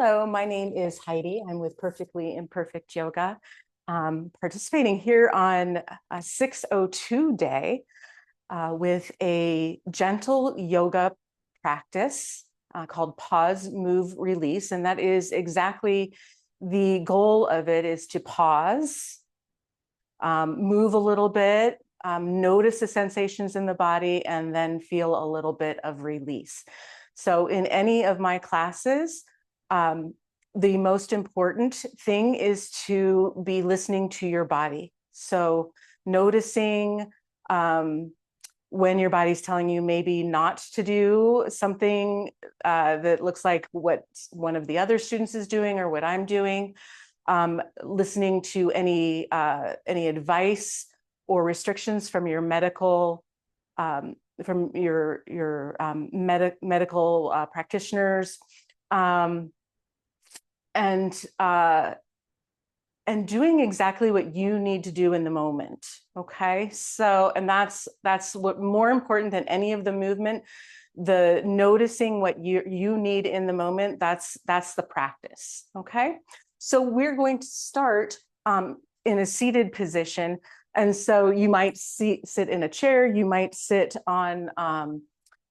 Hello, my name is Heidi. I'm with Perfectly Imperfect Yoga, participating here on a 602 day with a gentle yoga practice called Pause, Move, Release. And that is exactly the goal of it, is to pause, move a little bit, notice the sensations in the body, and then feel a little bit of release. So in any of my classes, the most important thing is to be listening to your body. So noticing when your body's telling you maybe not to do something that looks like what one of the other students is doing or what I'm doing, listening to any advice or restrictions from your medical medical practitioners, and doing exactly what you need to do in the moment. Okay, so and that's what more important than any of the movement, the noticing what you need in the moment. That's the practice. Okay, so we're going to start in a seated position. And so you might sit in a chair, you might sit on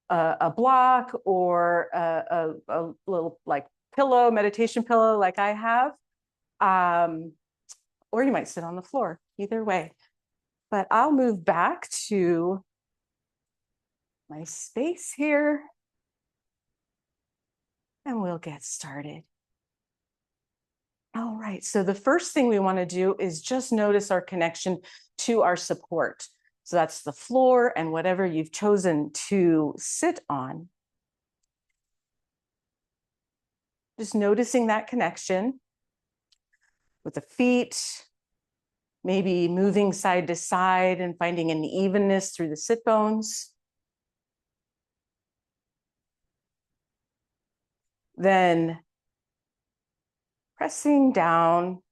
a block or a little like pillow, meditation pillow like I have, or you might sit on the floor, either way. But I'll move back to my space here and we'll get started. All right, so the first thing we want to do is just notice our connection to our support. So that's the floor and whatever you've chosen to sit on. Just noticing that connection with the feet, maybe moving side to side and finding an evenness through the sit bones. Then pressing down,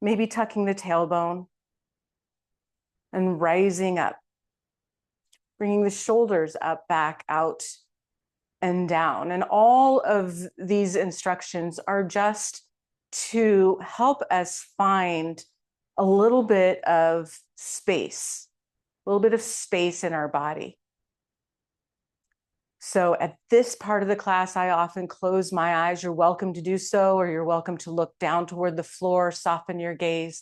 maybe tucking the tailbone and rising up, bringing the shoulders up, back, out, and down. And all of these instructions are just to help us find a little bit of space in our body. So at this part of the class, I often close my eyes. You're welcome to do so, or you're welcome to look down toward the floor, soften your gaze.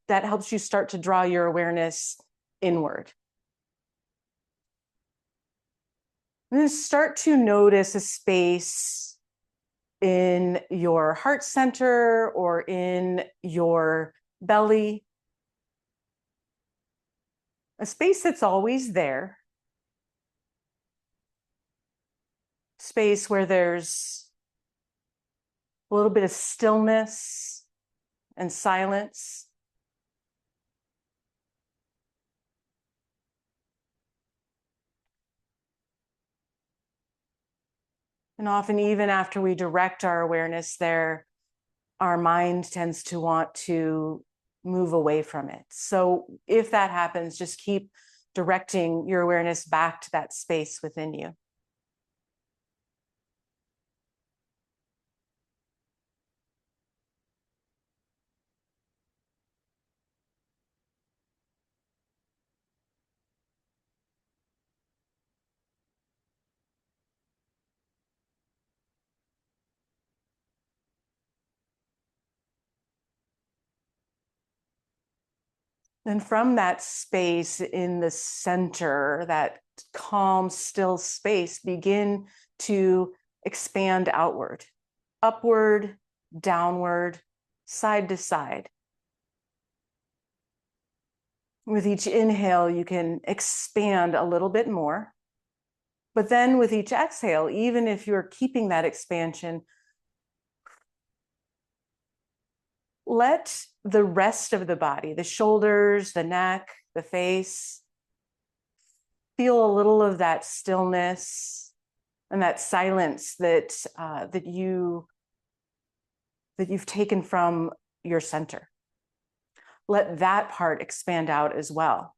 That helps you start to draw your awareness inward. And then start to notice a space in your heart center or in your belly. A space that's always there. Space where there's a little bit of stillness and silence. And often, even after we direct our awareness there, our mind tends to want to move away from it. So if that happens, just keep directing your awareness back to that space within you. And from that space in the center, that calm, still space, begin to expand outward, upward, downward, side to side. With each inhale, you can expand a little bit more. But then with each exhale, even if you're keeping that expansion, let the rest of the body, the shoulders, the neck, the face, feel a little of that stillness and that silence that you've taken from your center. Let that part expand out as well.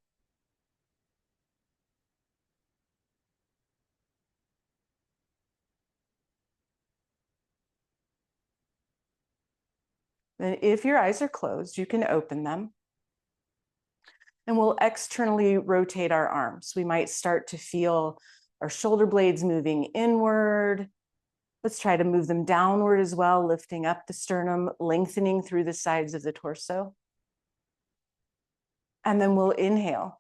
Then if your eyes are closed, you can open them. And we'll externally rotate our arms. We might start to feel our shoulder blades moving inward. Let's try to move them downward as well, lifting up the sternum, lengthening through the sides of the torso. And then we'll inhale,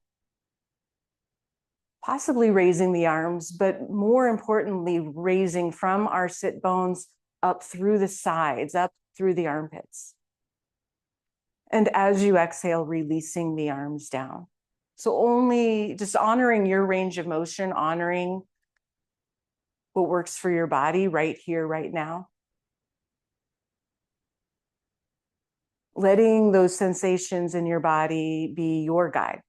possibly raising the arms, but more importantly, raising from our sit bones up through the sides, up through the armpits. And as you exhale, releasing the arms down. So only just honoring your range of motion, honoring what works for your body right here, right now. Letting those sensations in your body be your guide.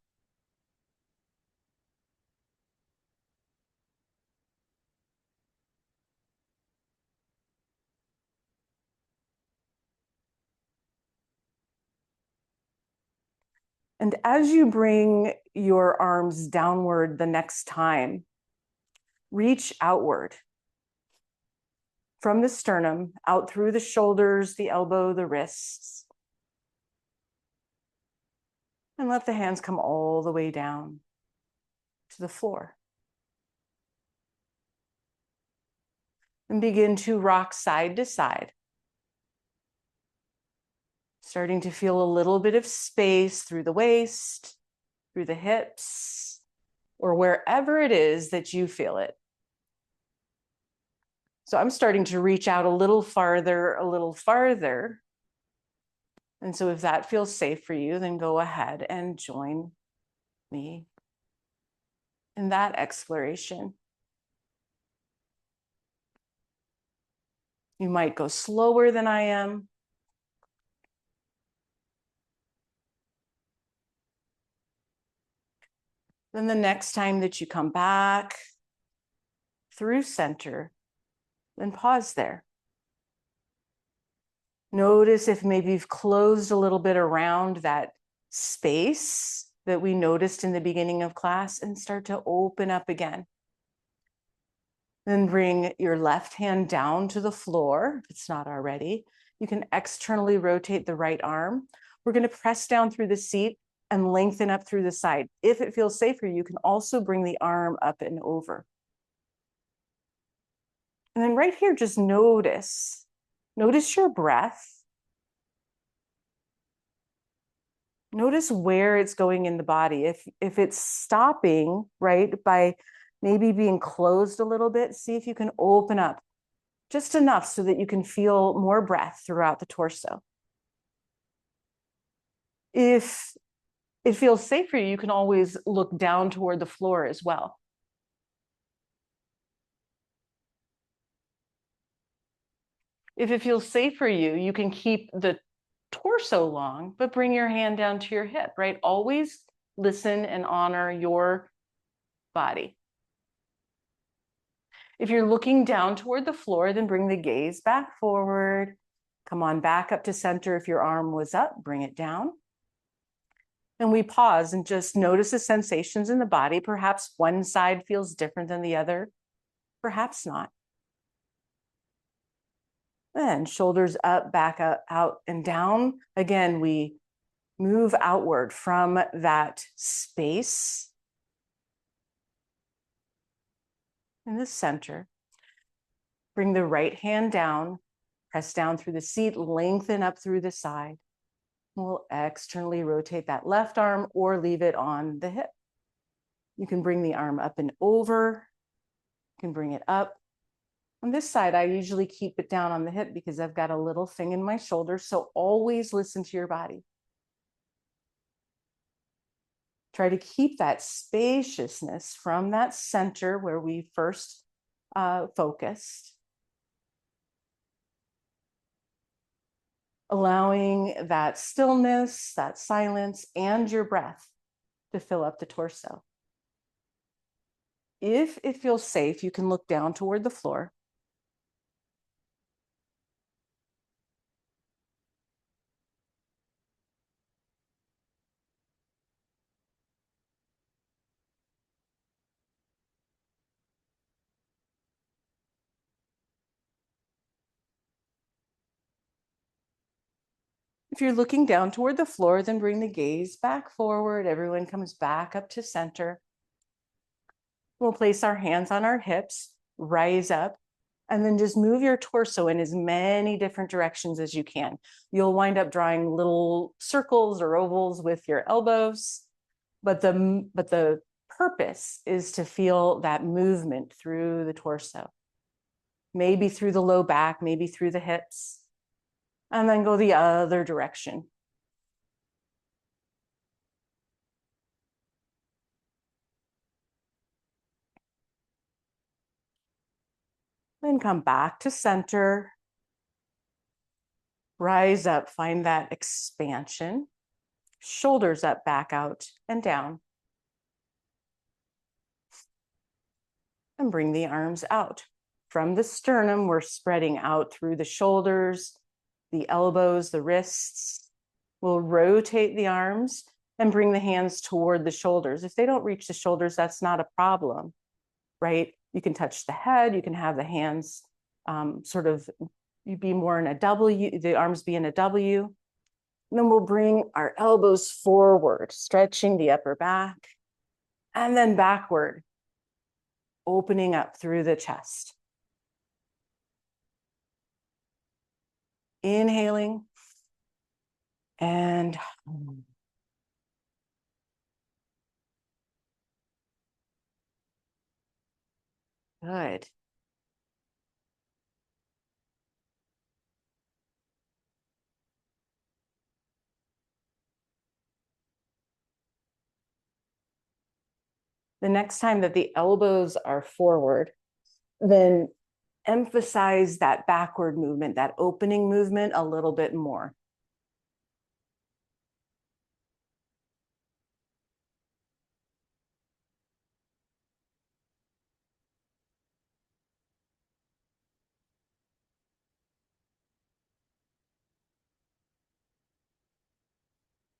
And as you bring your arms downward the next time, reach outward from the sternum, out through the shoulders, the elbow, the wrists. And let the hands come all the way down to the floor. And begin to rock side to side. Starting to feel a little bit of space through the waist, through the hips, or wherever it is that you feel it. So I'm starting to reach out a little farther, a little farther. And so if that feels safe for you, then go ahead and join me in that exploration. You might go slower than I am. Then the next time that you come back through center, then pause there. Notice if maybe you've closed a little bit around that space that we noticed in the beginning of class and start to open up again. Then bring your left hand down to the floor, if it's not already. You can externally rotate the right arm. We're going to press down through the seat and lengthen up through the side. If it feels safer, you can also bring the arm up and over. And then right here, just notice your breath. Notice where it's going in the body. If it's stopping, right, by maybe being closed a little bit, see if you can open up just enough so that you can feel more breath throughout the torso. If it feels safe for you, you can always look down toward the floor as well. If it feels safe for you, you can keep the torso long, but bring your hand down to your hip, right? Always listen and honor your body. If you're looking down toward the floor, then bring the gaze back forward. Come on back up to center. If your arm was up, bring it down. And we pause and just notice the sensations in the body. Perhaps one side feels different than the other, perhaps not. Then shoulders up, back up, out and down. Again, we move outward from that space in the center. Bring the right hand down, press down through the seat, lengthen up through the side. We'll externally rotate that left arm or leave it on the hip. You can bring the arm up and over. You can bring it up. On this side, I usually keep it down on the hip because I've got a little thing in my shoulder. So always listen to your body. Try to keep that spaciousness from that center where we first focused. Allowing that stillness, that silence, and your breath to fill up the torso. If it feels safe, you can look down toward the floor. If you're looking down toward the floor, then bring the gaze back forward. Everyone comes back up to center. We'll place our hands on our hips, rise up, and then just move your torso in as many different directions as you can. You'll wind up drawing little circles or ovals with your elbows, but the purpose is to feel that movement through the torso. Maybe through the low back, maybe through the hips, and then go the other direction. Then come back to center. Rise up, find that expansion. Shoulders up, back out, and down. And bring the arms out. From the sternum, we're spreading out through the shoulders, the elbows, the wrists. We'll rotate the arms and bring the hands toward the shoulders. If they don't reach the shoulders, that's not a problem, right? You can touch the head, you can have the hands you'd be more in a W, the arms be in a W. And then we'll bring our elbows forward, stretching the upper back, and then backward, opening up through the chest. Inhaling and good. The next time that the elbows are forward, then emphasize that backward movement, that opening movement a little bit more.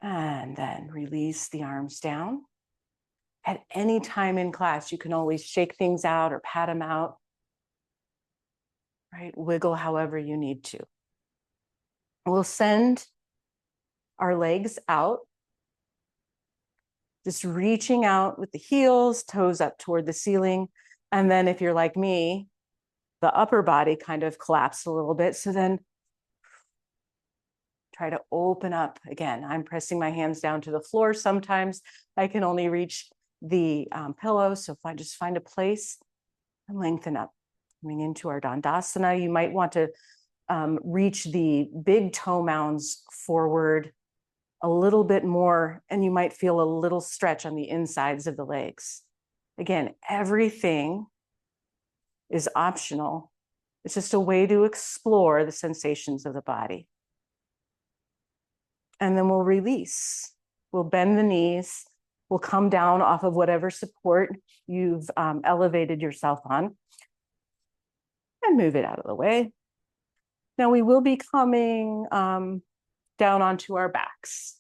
And then release the arms down. At any time in class, you can always shake things out or pat them out, right? Wiggle however you need to. We'll send our legs out, just reaching out with the heels, toes up toward the ceiling. And then if you're like me, the upper body kind of collapsed a little bit. So then try to open up again. I'm pressing my hands down to the floor. Sometimes I can only reach the pillow. So if I just find a place and lengthen up. Coming into our Dandasana, you might want to reach the big toe mounds forward a little bit more, and you might feel a little stretch on the insides of the legs. Again, everything is optional. It's just a way to explore the sensations of the body. And then we'll release. We'll bend the knees. We'll come down off of whatever support you've elevated yourself on and move it out of the way. Now we will be coming down onto our backs.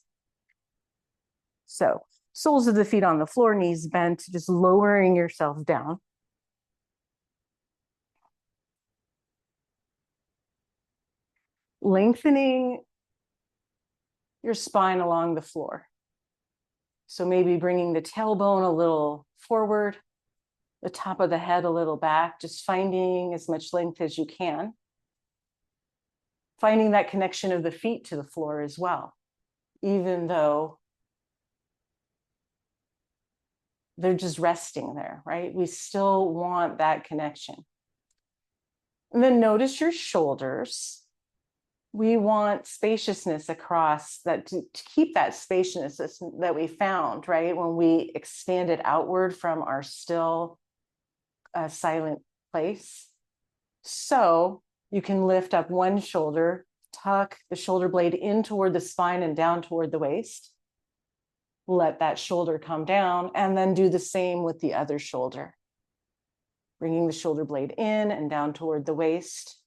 So soles of the feet on the floor, knees bent, just lowering yourself down. Lengthening your spine along the floor. So maybe bringing the tailbone a little forward, the top of the head a little back, just finding as much length as you can. Finding that connection of the feet to the floor as well, even though they're just resting there, right? We still want that connection. And then notice your shoulders. We want spaciousness across that to keep that spaciousness that we found, right? When we expanded outward from our still silent place. So you can lift up one shoulder, tuck the shoulder blade in toward the spine and down toward the waist. Let that shoulder come down, and then do the same with the other shoulder. Bringing the shoulder blade in and down toward the waist.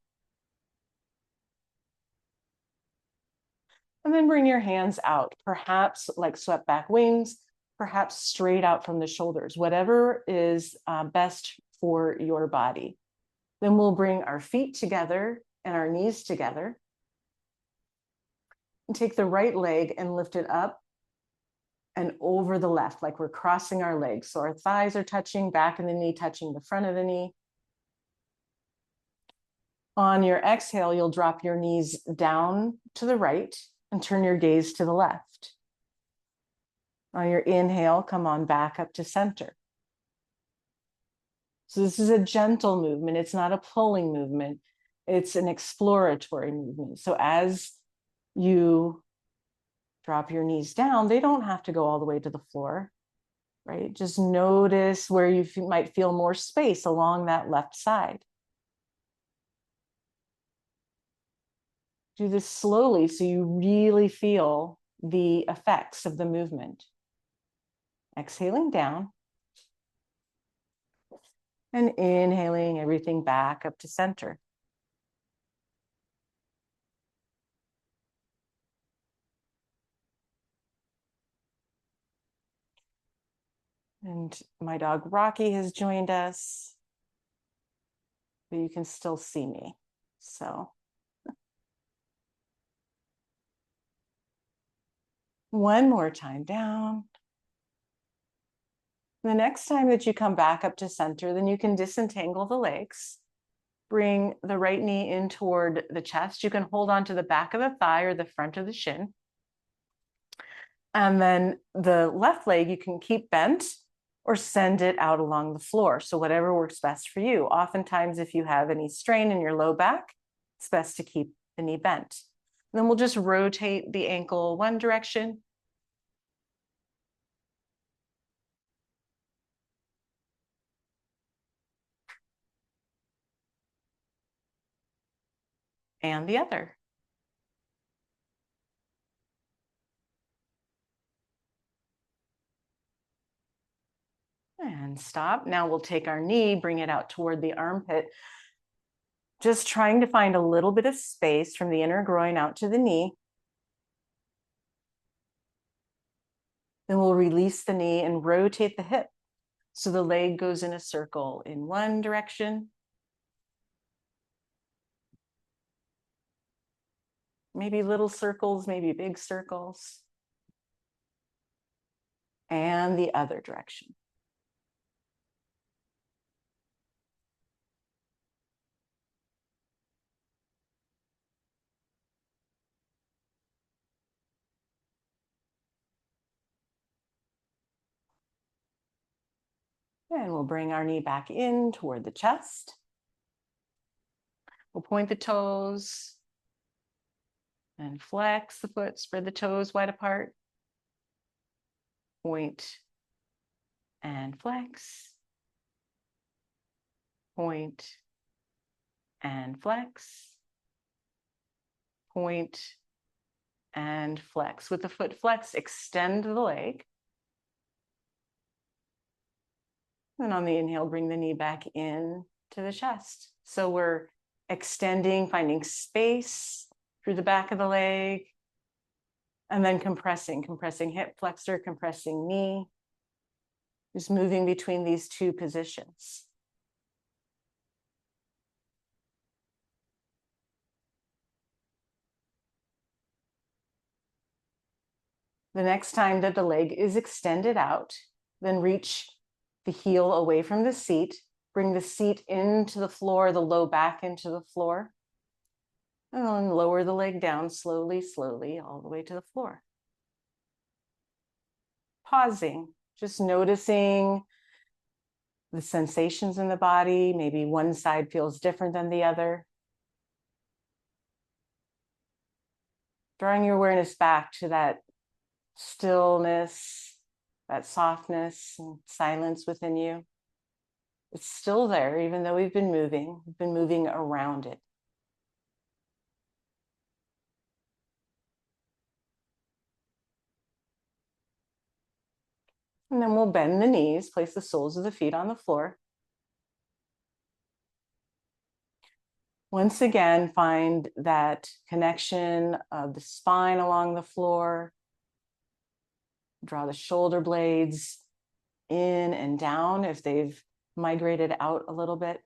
And then bring your hands out, perhaps like swept back wings, perhaps straight out from the shoulders, whatever is best for your body. Then we'll bring our feet together and our knees together. And take the right leg and lift it up and over the left, like we're crossing our legs. So our thighs are touching, back of the knee touching the front of the knee. On your exhale, you'll drop your knees down to the right and turn your gaze to the left. On your inhale, come on back up to center. So this is a gentle movement. It's not a pulling movement. It's an exploratory movement. So as you drop your knees down, they don't have to go all the way to the floor, right? Just notice where you might feel more space along that left side. Do this slowly so you really feel the effects of the movement. Exhaling down and inhaling everything back up to center. And my dog Rocky has joined us, but you can still see me. So one more time down. The next time that you come back up to center, then you can disentangle the legs. Bring the right knee in toward the chest. You can hold on to the back of the thigh or the front of the shin. And then the left leg, you can keep bent or send it out along the floor. So whatever works best for you. Oftentimes, if you have any strain in your low back, it's best to keep the knee bent. And then we'll just rotate the ankle one direction. And the other. And stop. Now we'll take our knee, bring it out toward the armpit. Just trying to find a little bit of space from the inner groin out to the knee. Then we'll release the knee and rotate the hip. So the leg goes in a circle in one direction. Maybe little circles, maybe big circles. And the other direction. And we'll bring our knee back in toward the chest. We'll point the toes and flex the foot, spread the toes wide apart. Point and flex. Point and flex. Point and flex. With the foot flex, extend the leg. And on the inhale, bring the knee back in to the chest. So we're extending, finding space through the back of the leg, and then compressing hip flexor, compressing knee. Just moving between these two positions. The next time that the leg is extended out, then reach the heel away from the seat, bring the seat into the floor, the low back into the floor, and then lower the leg down slowly, slowly, all the way to the floor. Pausing, just noticing the sensations in the body. Maybe one side feels different than the other. Drawing your awareness back to that stillness, that softness and silence within you. It's still there, even though we've been moving around it. And then we'll bend the knees, place the soles of the feet on the floor. Once again, find that connection of the spine along the floor. Draw the shoulder blades in and down if they've migrated out a little bit.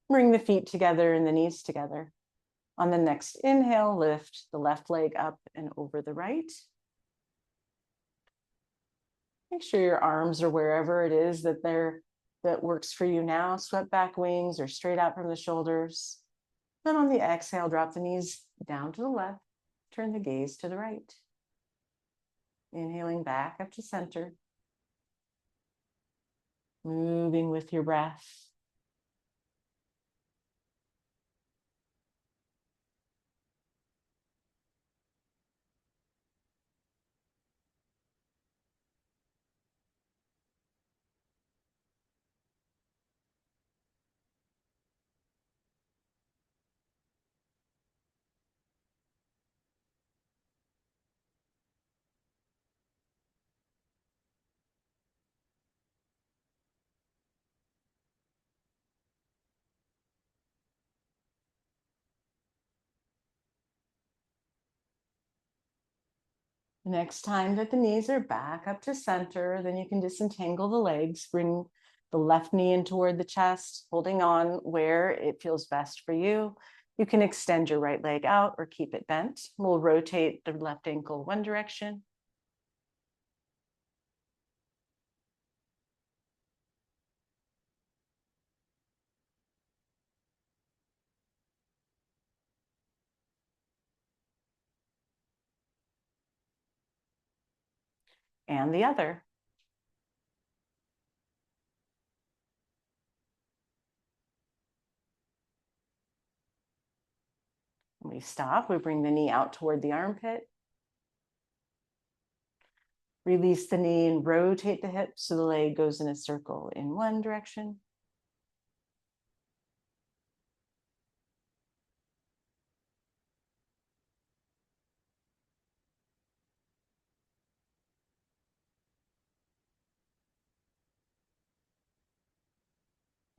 Bring the feet together and the knees together. On the next inhale, lift the left leg up and over the right. Make sure your arms are wherever it is that works for you now. Swept back wings or straight out from the shoulders. Then on the exhale, drop the knees down to the left. Turn the gaze to the right. Inhaling back up to center. Moving with your breath. Next time that the knees are back up to center, then you can disentangle the legs, bring the left knee in toward the chest, holding on where it feels best for you. You can extend your right leg out or keep it bent. We'll rotate the left ankle one direction. And the other. We stop, we bring the knee out toward the armpit. Release the knee and rotate the hips so the leg goes in a circle in one direction.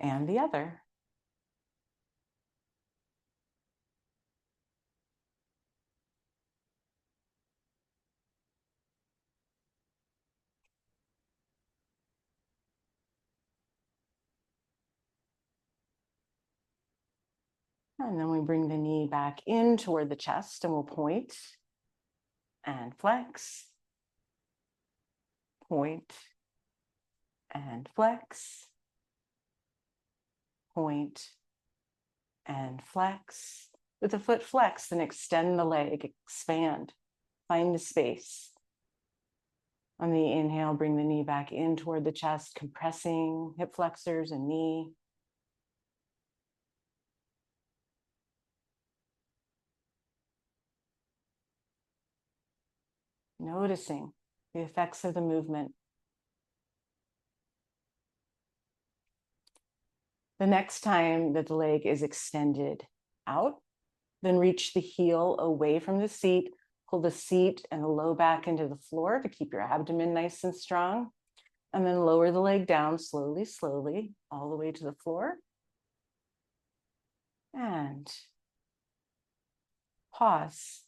And the other. And then we bring the knee back in toward the chest and we'll point and flex, point and flex, point and flex. With the foot flex, then extend the leg, expand, find the space. On the inhale, bring the knee back in toward the chest, compressing hip flexors and knee. Noticing the effects of the movement. The next time that the leg is extended out, then reach the heel away from the seat, pull the seat and the low back into the floor to keep your abdomen nice and strong, and then lower the leg down slowly, slowly, all the way to the floor. And pause.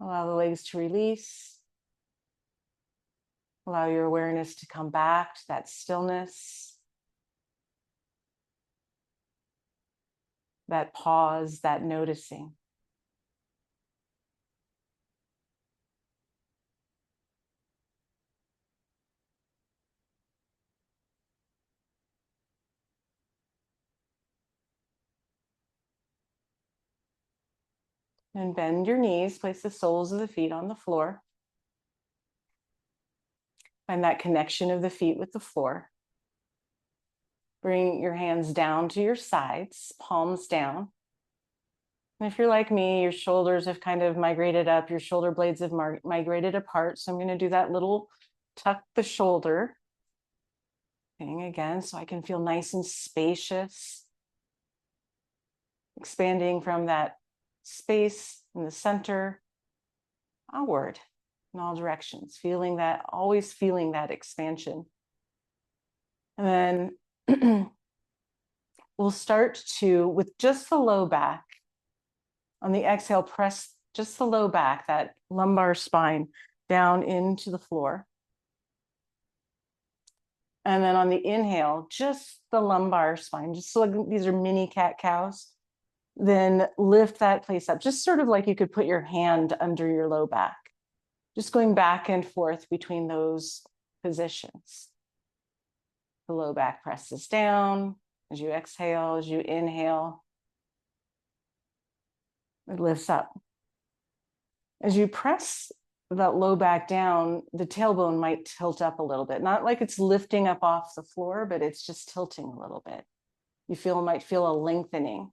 Allow the legs to release. Allow your awareness to come back to that stillness, that pause, that noticing. And bend your knees, place the soles of the feet on the floor. Find that connection of the feet with the floor. Bring your hands down to your sides, palms down. And if you're like me, your shoulders have kind of migrated up, your shoulder blades have migrated apart. So I'm going to do that little tuck the shoulder thing again, so I can feel nice and spacious. Expanding from that space in the center outward in all directions, feeling that, always feeling that expansion. And then we'll start to, with just the low back, on the exhale, press just the low back, that lumbar spine down into the floor. And then on the inhale, just the lumbar spine, just so like these are mini cat cows. Then lift that place up, just sort of like you could put your hand under your low back, just going back and forth between those positions. The low back presses down as you exhale, as you inhale, it lifts up. As you press that low back down, the tailbone might tilt up a little bit, not like it's lifting up off the floor, but it's just tilting a little bit. You might feel a lengthening.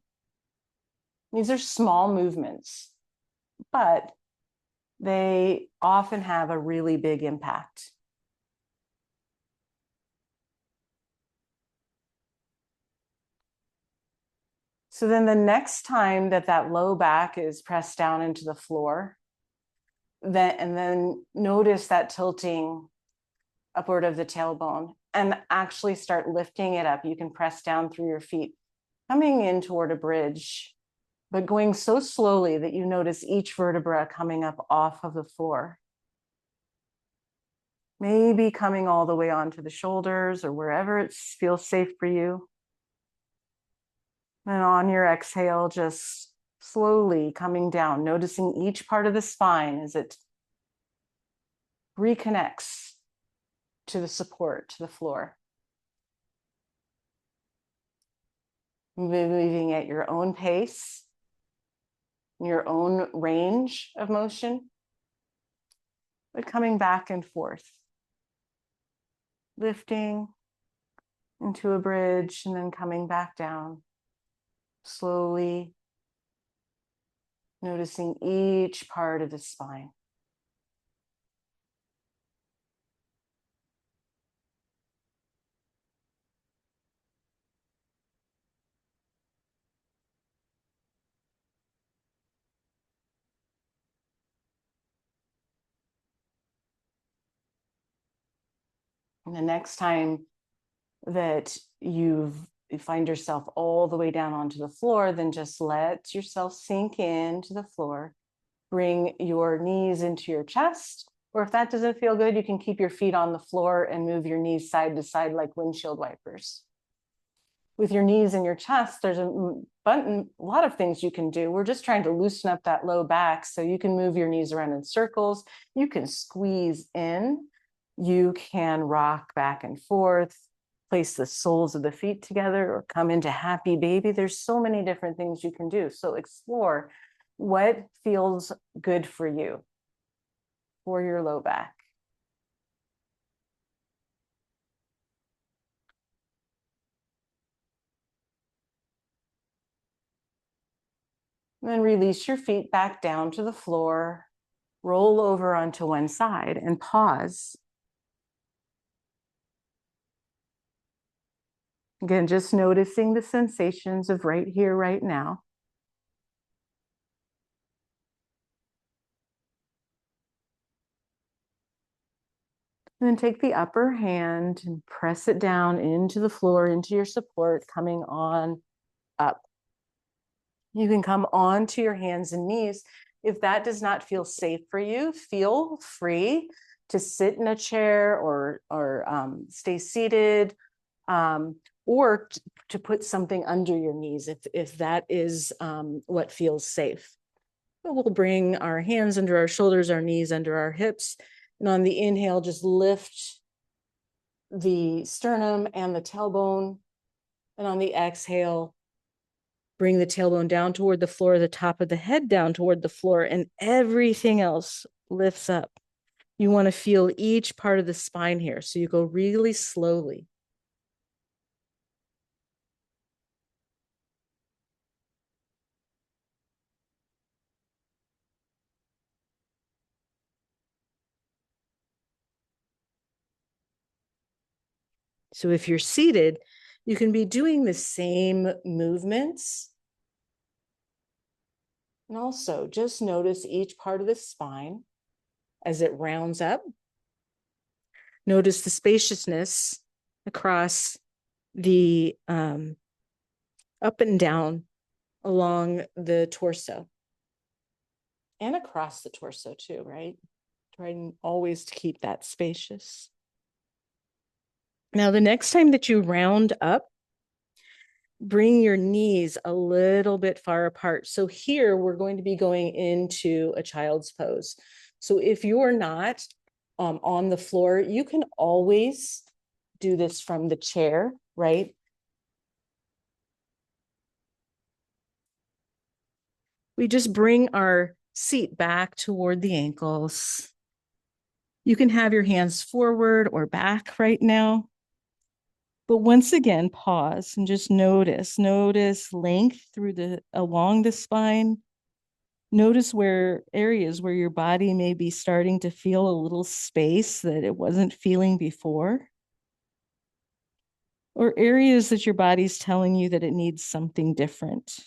These are small movements, but they often have a really big impact. So then the next time that low back is pressed down into the floor, then notice that tilting upward of the tailbone and actually start lifting it up. You can press down through your feet, coming in toward a bridge, but going so slowly that you notice each vertebra coming up off of the floor. Maybe coming all the way onto the shoulders or wherever it feels safe for you. And on your exhale, just slowly coming down, noticing each part of the spine as it reconnects to the support, to the floor. Moving at your own pace, your own range of motion, but coming back and forth. Lifting into a bridge and then coming back down. Slowly noticing each part of the spine. And the next time that you find yourself all the way down onto the floor, then just let yourself sink into the floor. Bring your knees into your chest, or if that doesn't feel good, you can keep your feet on the floor and move your knees side to side like windshield wipers. With your knees in your chest, there's a lot of things you can do. We're just trying to loosen up that low back, so you can move your knees around in circles. You can squeeze in. You can rock back and forth, place the soles of the feet together, or come into happy baby. There's so many different things you can do. So explore what feels good for you, for your low back. And then release your feet back down to the floor, roll over onto one side and pause. Again, just noticing the sensations of right here, right now. And then take the upper hand and press it down into the floor, into your support, coming on up. You can come onto your hands and knees. If that does not feel safe for you, feel free to sit in a chair or stay seated, or to put something under your knees if that is what feels safe. But we'll bring our hands under our shoulders, our knees under our hips, and on the inhale, just lift the sternum and the tailbone, and on the exhale, bring the tailbone down toward the floor, the top of the head down toward the floor, and everything else lifts up. You want to feel each part of the spine here, so you go really slowly. So if you're seated, you can be doing the same movements. And also just notice each part of the spine as it rounds up. Notice the spaciousness across the up and down along the torso and across the torso too, right? Trying always to keep that spacious. Now, the next time that you round up, bring your knees a little bit far apart. So here we're going to be going into a child's pose. So if you're not on the floor, you can always do this from the chair, right? We just bring our seat back toward the ankles. You can have your hands forward or back right now. But once again, pause and just notice length along the spine. Notice where areas where your body may be starting to feel a little space that it wasn't feeling before. Or areas that your body's telling you that it needs something different.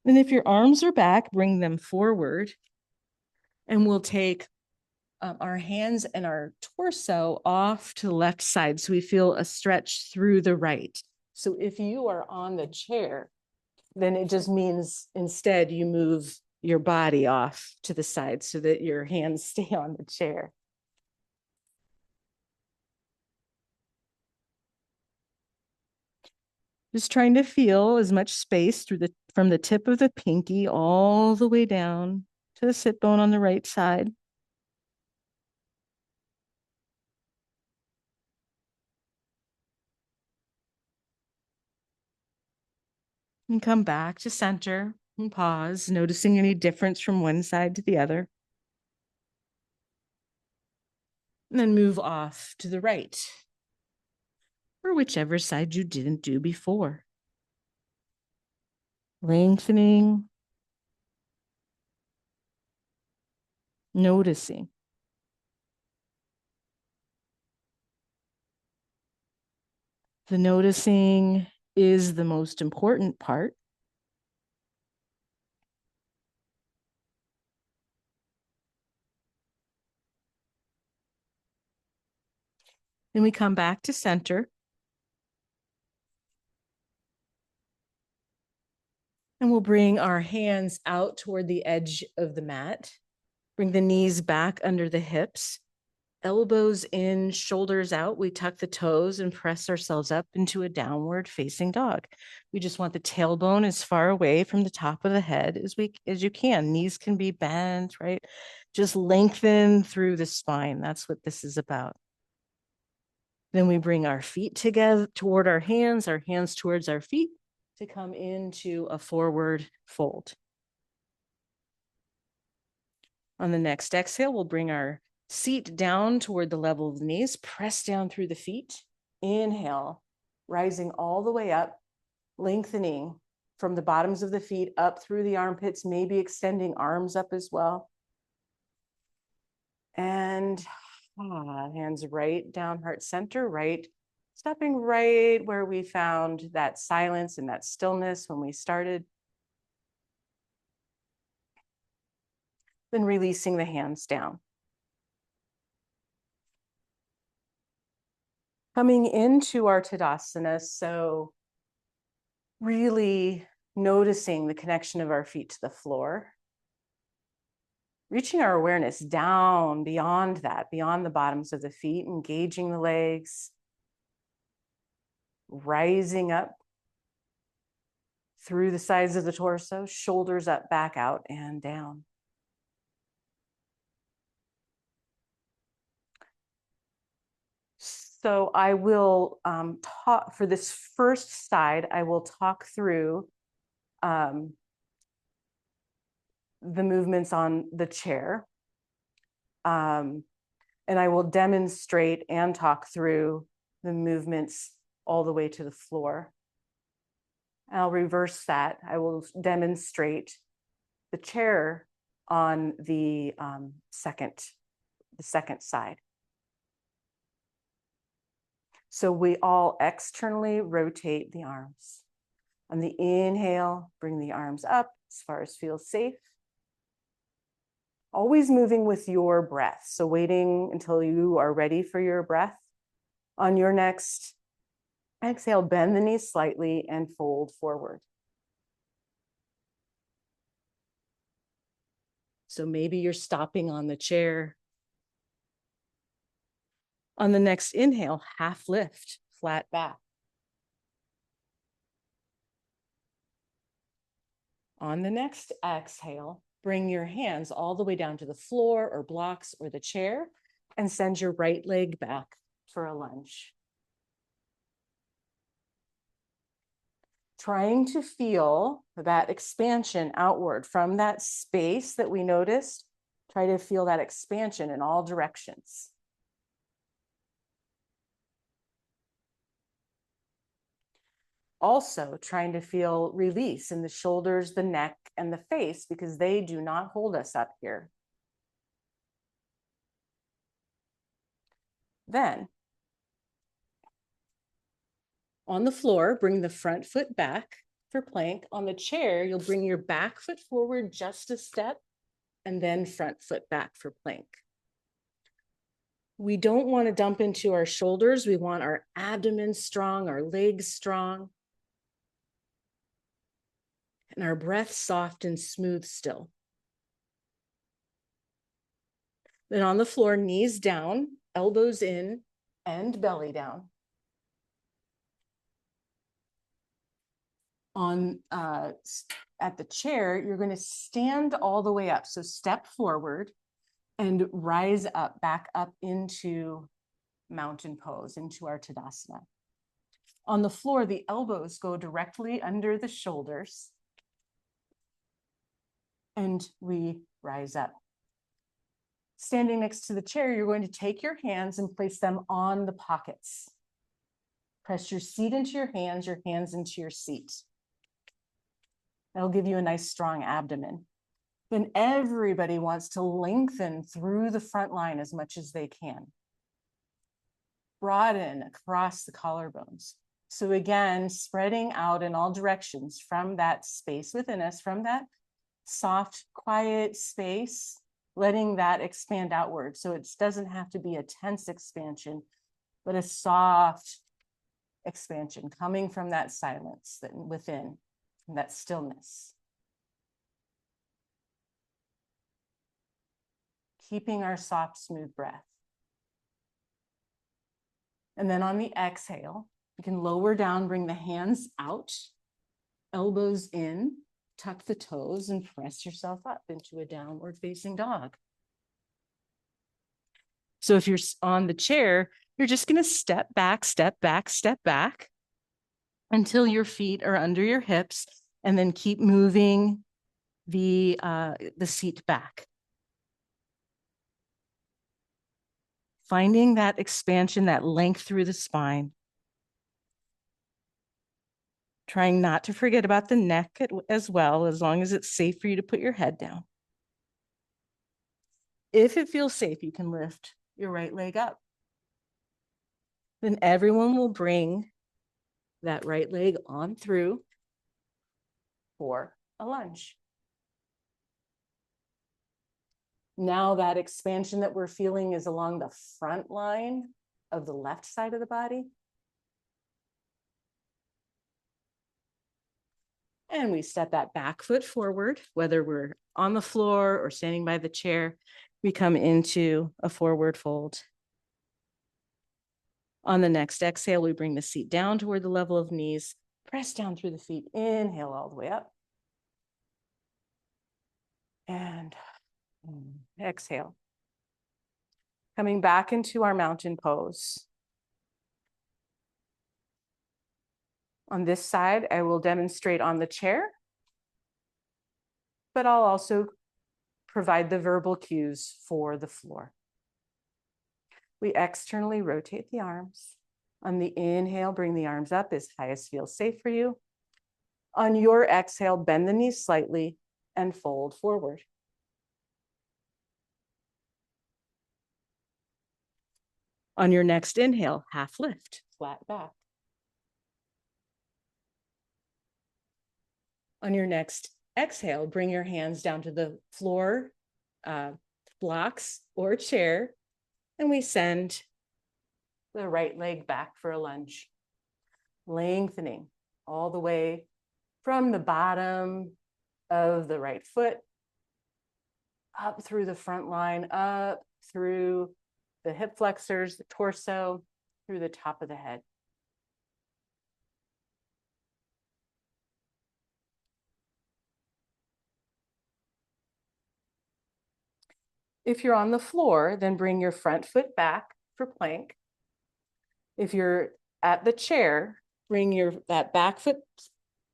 And if your arms are back, bring them forward. And we'll take our hands and our torso off to the left side so we feel a stretch through the right. So if you are on the chair, then it just means instead you move your body off to the side so that your hands stay on the chair. Just trying to feel as much space from the tip of the pinky all the way down to the sit bone on the right side. And come back to center and pause, noticing any difference from one side to the other. And then move off to the right, or whichever side you didn't do before. Lengthening, noticing. The noticing is the most important part. Then we come back to center. And we'll bring our hands out toward the edge of the mat. Bring the knees back under the hips. Elbows in, shoulders out. We tuck the toes and press ourselves up into a downward facing dog. We just want the tailbone as far away from the top of the head as you can. Knees can be bent, right? Just lengthen through the spine. That's what this is about. Then we bring our feet together toward our hands towards our feet to come into a forward fold. On the next exhale, we'll bring our seat down toward the level of the knees, press down through the feet. Inhale, rising all the way up, lengthening from the bottoms of the feet up through the armpits, maybe extending arms up as well. And hands right down, heart center, right, stopping right where we found that silence and that stillness when we started. Then releasing the hands down. Coming into our Tadasana, so really noticing the connection of our feet to the floor. Reaching our awareness down beyond that, beyond the bottoms of the feet, engaging the legs, rising up through the sides of the torso, shoulders up, back out, and down. So I will talk, for this first side, I will talk through the movements on the chair. And I will demonstrate and talk through the movements all the way to the floor. I'll reverse that. I will demonstrate the chair on the second side. So we all externally rotate the arms. On the inhale, bring the arms up as far as feels safe. Always moving with your breath. So waiting until you are ready for your breath. On your next exhale, bend the knees slightly and fold forward. So maybe you're stopping on the chair. On the next inhale, half lift, flat back. On the next exhale, bring your hands all the way down to the floor or blocks or the chair and send your right leg back for a lunge. Trying to feel that expansion outward from that space that we noticed. Try to feel that expansion in all directions. Also trying to feel release in the shoulders, the neck, and the face, because they do not hold us up here. Then, on the floor, bring the front foot back for plank. On the chair, you'll bring your back foot forward just a step, and then front foot back for plank. We don't want to dump into our shoulders. We want our abdomen strong, our legs strong, and our breath soft and smooth still. Then on the floor, knees down, elbows in, and belly down. At the chair, you're going to stand all the way up. So step forward and rise up, back up into mountain pose, into our Tadasana. On the floor, the elbows go directly under the shoulders, and we rise up. Standing next to the chair, you're going to take your hands and place them on the pockets. Press your seat into your hands into your seat. That'll give you a nice strong abdomen. Then everybody wants to lengthen through the front line as much as they can. Broaden across the collarbones. So again, spreading out in all directions from that space within us, from that soft, quiet space, letting that expand outward. So it doesn't have to be a tense expansion, but a soft expansion coming from that silence that within, from that stillness. Keeping our soft, smooth breath. And then on the exhale, you can lower down, bring the hands out, elbows in, tuck the toes, and press yourself up into a downward facing dog. So if you're on the chair, you're just going to step back, step back, step back until your feet are under your hips, and then keep moving the seat back. Finding that expansion, that length through the spine. Trying not to forget about the neck as well, as long as it's safe for you to put your head down. If it feels safe, you can lift your right leg up. Then everyone will bring that right leg on through for a lunge. Now that expansion that we're feeling is along the front line of the left side of the body. And we step that back foot forward, whether we're on the floor or standing by the chair, we come into a forward fold. On the next exhale, we bring the seat down toward the level of knees, press down through the feet, inhale all the way up. And exhale. Coming back into our mountain pose. On this side, I will demonstrate on the chair, but I'll also provide the verbal cues for the floor. We externally rotate the arms. On the inhale, bring the arms up as high as feels safe for you. On your exhale, bend the knees slightly and fold forward. On your next inhale, half lift, flat back. On your next exhale, bring your hands down to the floor, blocks, or chair, and we send the right leg back for a lunge. Lengthening all the way from the bottom of the right foot, up through the front line, up through the hip flexors, the torso, through the top of the head. If you're on the floor, then bring your front foot back for plank. If you're at the chair, bring that back foot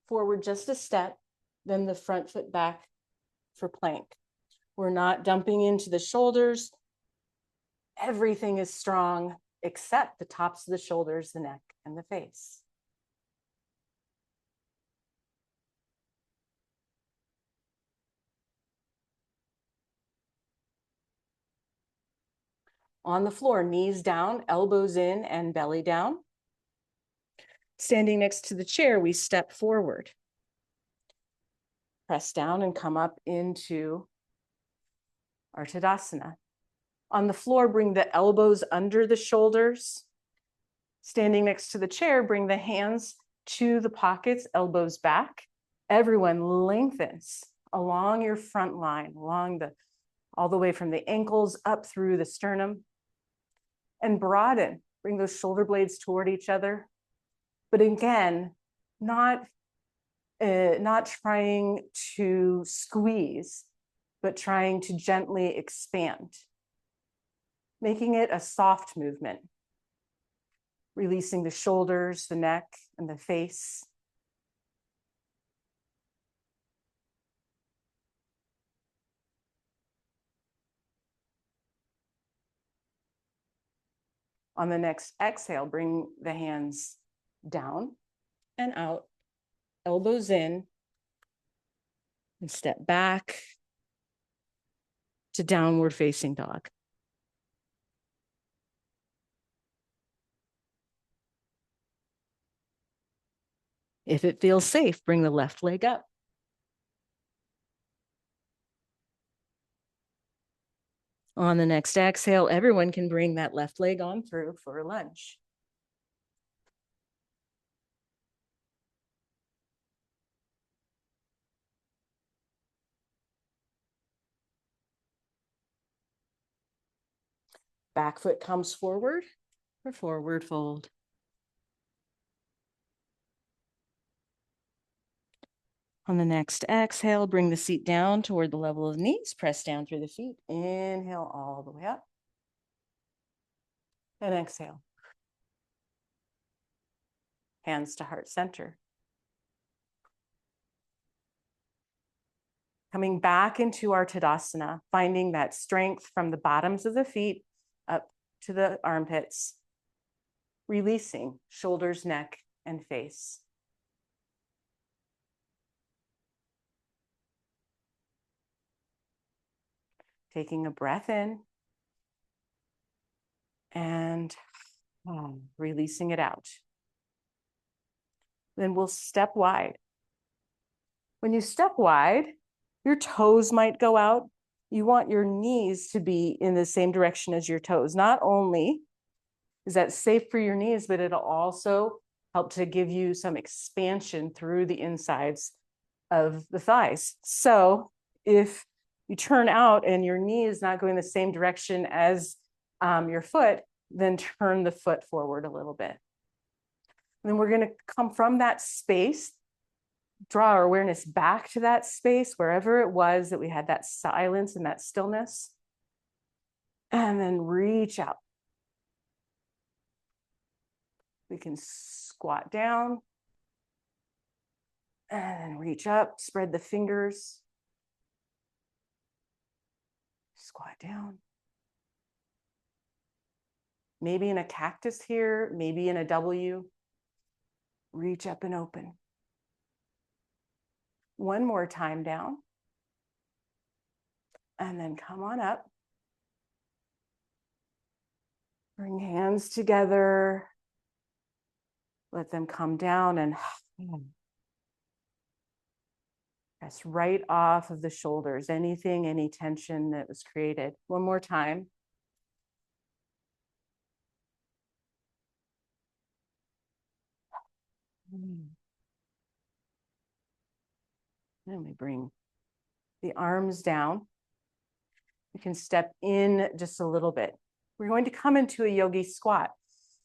forward just a step, then the front foot back for plank. We're not dumping into the shoulders. Everything is strong except the tops of the shoulders, the neck, and the face. On the floor, knees down, elbows in, and belly down. Standing next to the chair, we step forward. Press down and come up into our Tadasana. On the floor, bring the elbows under the shoulders. Standing next to the chair, bring the hands to the pockets, elbows back. Everyone lengthens along your front line, all the way from the ankles up through the sternum. And broaden, bring those shoulder blades toward each other. But again, not trying to squeeze, but trying to gently expand, making it a soft movement, releasing the shoulders, the neck, and the face. On the next exhale, bring the hands down and out, elbows in, and step back to downward facing dog. If it feels safe, bring the left leg up. On the next exhale, everyone can bring that left leg on through for a lunge. Back foot comes forward for forward fold. On the next exhale, bring the seat down toward the level of the knees, press down through the feet. Inhale all the way up. And exhale. Hands to heart center. Coming back into our Tadasana, finding that strength from the bottoms of the feet up to the armpits, releasing shoulders, neck, and face. Taking a breath in and releasing it out. Then we'll step wide. When you step wide, your toes might go out. You want your knees to be in the same direction as your toes. Not only is that safe for your knees, but it'll also help to give you some expansion through the insides of the thighs. So if you turn out and your knee is not going the same direction as your foot, then turn the foot forward a little bit. And then we're going to come from that space, draw our awareness back to that space, wherever it was that we had that silence and that stillness, and then reach out. We can squat down and then reach up, spread the fingers, squat down. Maybe in a cactus here, maybe in a W. Reach up and open. One more time down. And then come on up. Bring hands together. Let them come down and press right off of the shoulders. Any tension that was created. One more time. Then we bring the arms down. You can step in just a little bit. We're going to come into a yogi squat,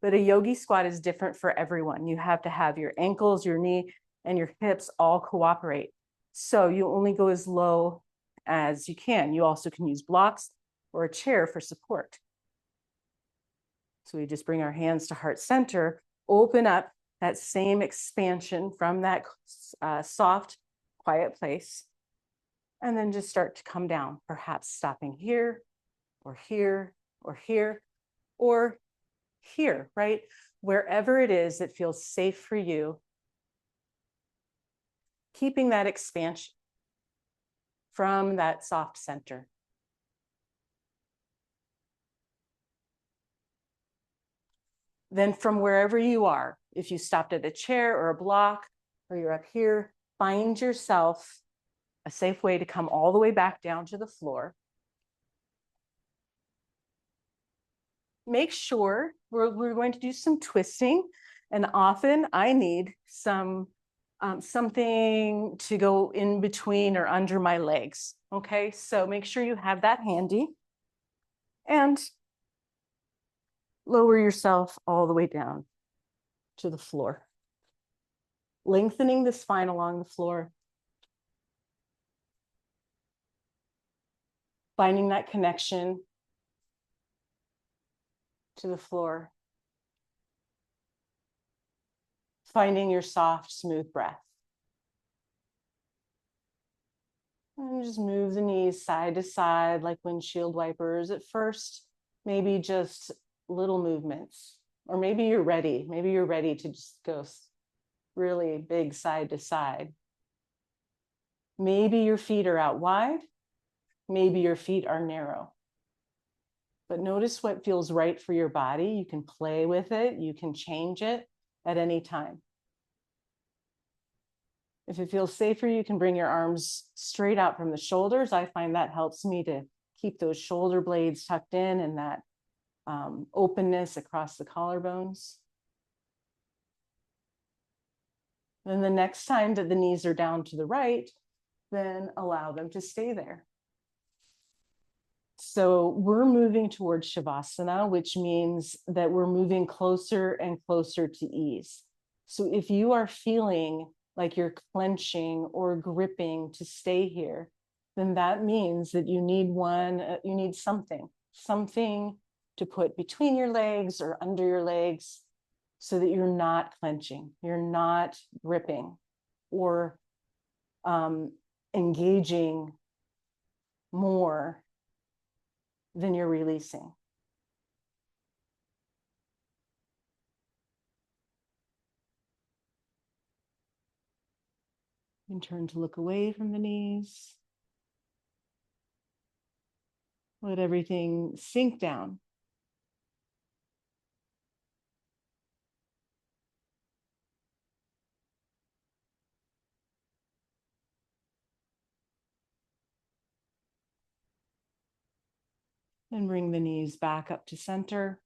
but a yogi squat is different for everyone. You have to have your ankles, your knee, and your hips all cooperate. So you only go as low as you can. You also can use blocks or a chair for support. So we just bring our hands to heart center, open up that same expansion from that soft, quiet place, and then just start to come down, perhaps stopping here or here or here or here, right? Wherever it is that feels safe for you, keeping that expansion from that soft center. Then from wherever you are, if you stopped at a chair or a block, or you're up here, find yourself a safe way to come all the way back down to the floor. Make sure we're going to do some twisting, and often I need something to go in between or under my legs. Okay, so make sure you have that handy, and lower yourself all the way down to the floor, lengthening the spine along the floor, finding that connection to the floor, finding your soft, smooth breath. And just move the knees side to side like windshield wipers. At first, maybe just little movements, or maybe you're ready. Maybe you're ready to just go really big side to side. Maybe your feet are out wide. Maybe your feet are narrow. But notice what feels right for your body. You can play with it. You can change it at any time. If it feels safer, you can bring your arms straight out from the shoulders. I find that helps me to keep those shoulder blades tucked in and that openness across the collarbones. And the next time that the knees are down to the right, then allow them to stay there. So we're moving towards Shavasana, which means that we're moving closer and closer to ease. So if you are feeling like you're clenching or gripping to stay here, then that means that you need something to put between your legs or under your legs so that you're not clenching, you're not gripping or engaging more than you're releasing. You can turn to look away from the knees. Let everything sink down. And bring the knees back up to center.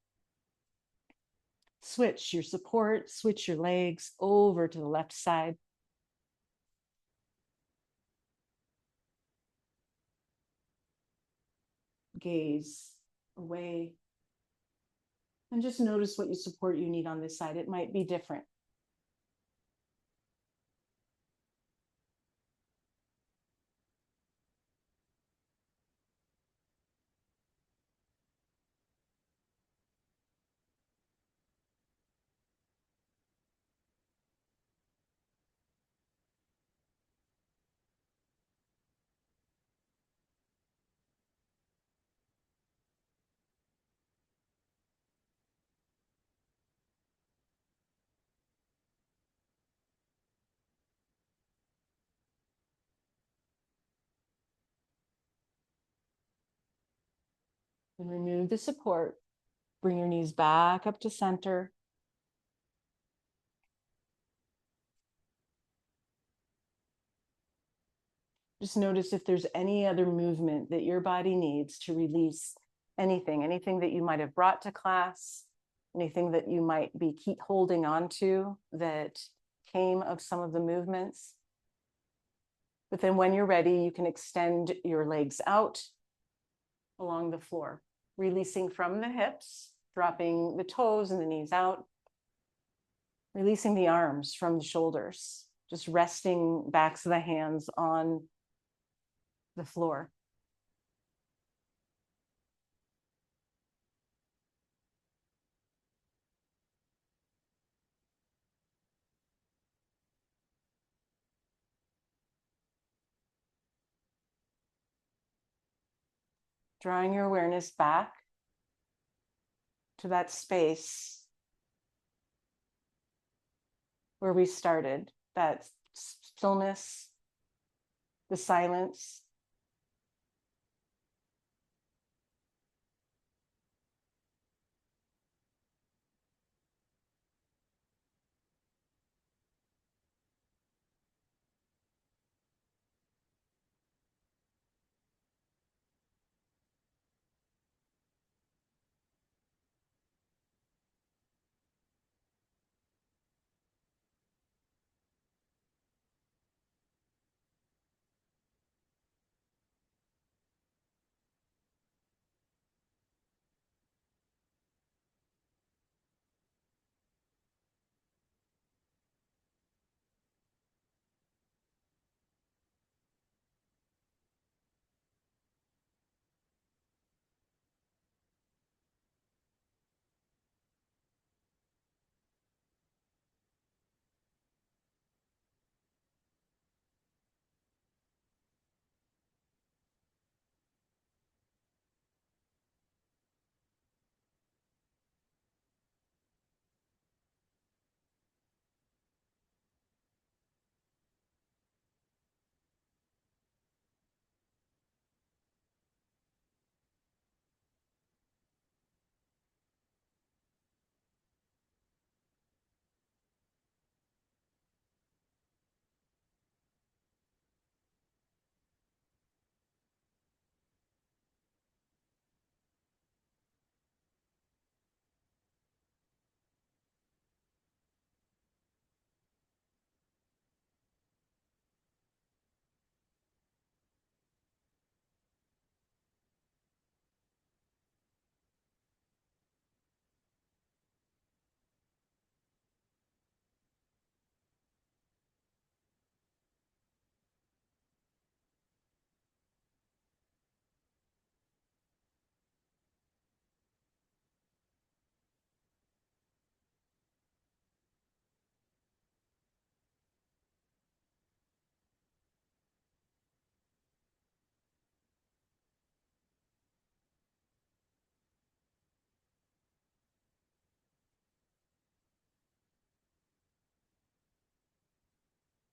Switch your support, switch your legs over to the left side. Gaze away. And just notice what support you need on this side. It might be different. And remove the support. Bring your knees back up to center. Just notice if there's any other movement that your body needs to release anything that you might have brought to class, anything that you might keep holding on to that came of some of the movements. But then when you're ready, you can extend your legs out along the floor. releasing from the hips, dropping the toes and the knees out, releasing the arms from the shoulders, just resting backs of the hands on the floor. Drawing your awareness back to that space where we started, that stillness, the silence.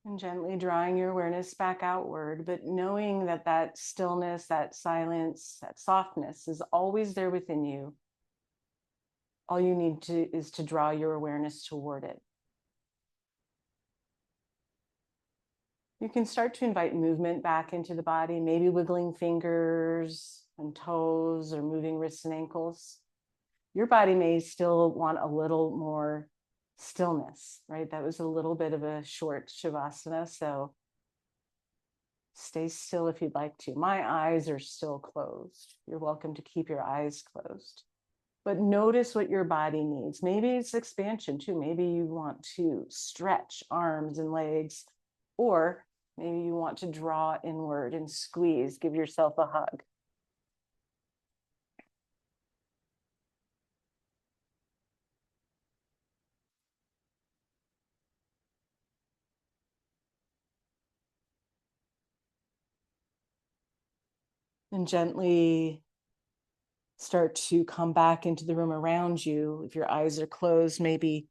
And gently drawing your awareness back outward, but knowing that that stillness, that silence, that softness is always there within you. All you need to is to draw your awareness toward it. You can start to invite movement back into the body, maybe wiggling fingers and toes or moving wrists and ankles. Your body may still want a little more stillness, right? That was a little bit of a short Shavasana, so stay still if you'd like to. My eyes are still closed. You're welcome to keep your eyes closed. But notice what your body needs. Maybe it's expansion too. Maybe you want to stretch arms and legs, or maybe you want to draw inward and squeeze, give yourself a hug. And gently start to come back into the room around you. If your eyes are closed, maybe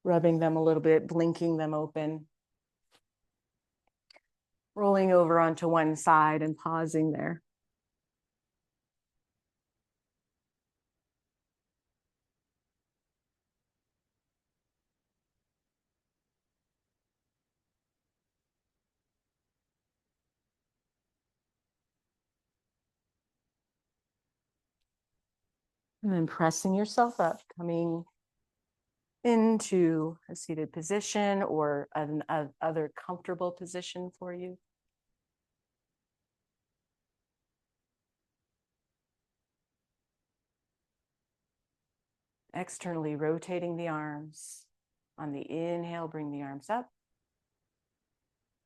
rubbing them a little bit, blinking them open, rolling over onto one side and pausing there. And then pressing yourself up, coming into a seated position or other comfortable position for you. Externally rotating the arms. On the inhale, bring the arms up.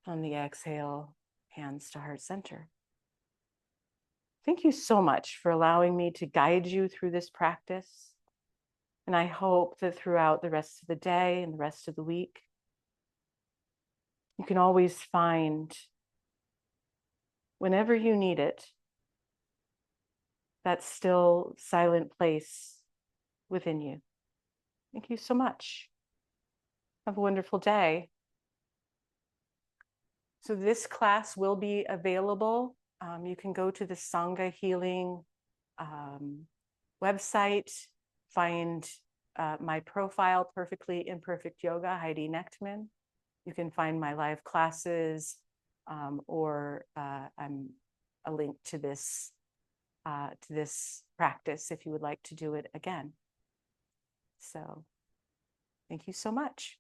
On the exhale, hands to heart center. Thank you so much for allowing me to guide you through this practice. And I hope that throughout the rest of the day and the rest of the week, you can always find, whenever you need it, that still silent place within you. Thank you so much. Have a wonderful day. So this class will be available. You can go to the Sangha Healing website, find my profile, Perfectly Imperfect Yoga, Heidi Nechtman. You can find my live classes, or I'm a link to this practice if you would like to do it again. So thank you so much.